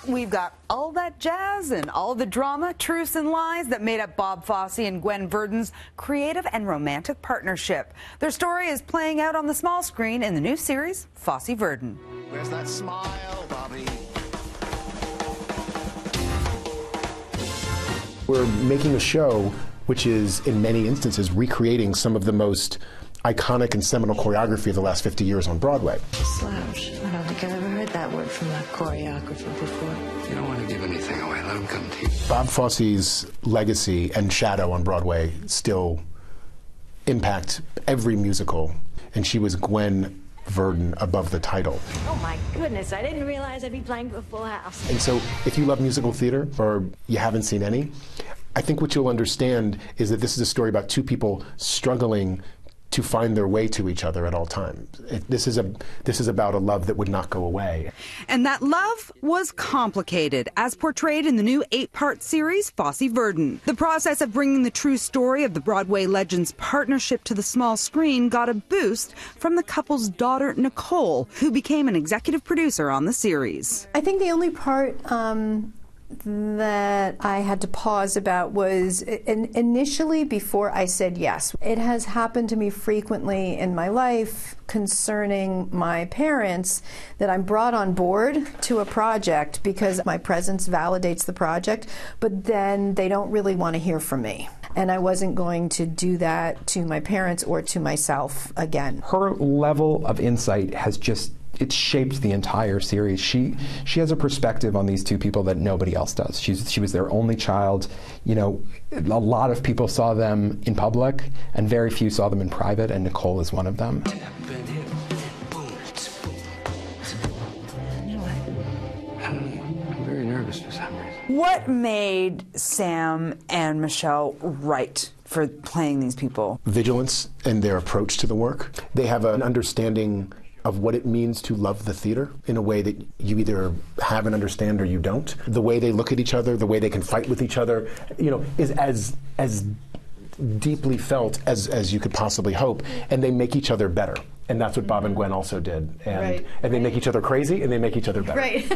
we've got all that jazz and all the drama, truths and lies that made up Bob Fosse and Gwen Verdon's creative and romantic partnership. Their story is playing out on the small screen in the new series, Fosse Verdon. Where's that smile, Bobby? We're making a show which is, in many instances, recreating some of the most iconic and seminal choreography of the last 50 years on Broadway. Slouch. I don't think I've ever heard that word from a choreographer before. You don't want to give anything away. Let him come to you. Bob Fosse's legacy and shadow on Broadway still impact every musical, and she was Gwen Verdon above the title. Oh my goodness, I didn't realize I'd be playing for Full House. And so if you love musical theater, or you haven't seen any, I think what you'll understand is that this is a story about two people struggling to find their way to each other at all times. This is about a love that would not go away. And that love was complicated, as portrayed in the new 8-part series, Fosse Verdon. The process of bringing the true story of the Broadway legend's partnership to the small screen got a boost from the couple's daughter, Nicole, who became an executive producer on the series. I think the only part that I had to pause about was initially before I said yes. It has happened to me frequently in my life concerning my parents that I'm brought on board to a project because my presence validates the project, but then they don't really want to hear from me. And I wasn't going to do that to my parents or to myself again. Her level of insight has just it's shaped the entire series. She has a perspective on these two people that nobody else does. She was their only child. You know, a lot of people saw them in public, and very few saw them in private, and Nicole is one of them. I'm very nervous for some reason. What made Sam and Michelle right for playing these people? Vigilance in their approach to the work. They have an understanding of what it means to love the theater in a way that you either have and understand or you don't. The way they look at each other, the way they can fight with each other, you know, is as deeply felt as you could possibly hope, and they make each other better. And that's what Bob and Gwen also did. And, right. And they make each other crazy, and they make each other better. Right.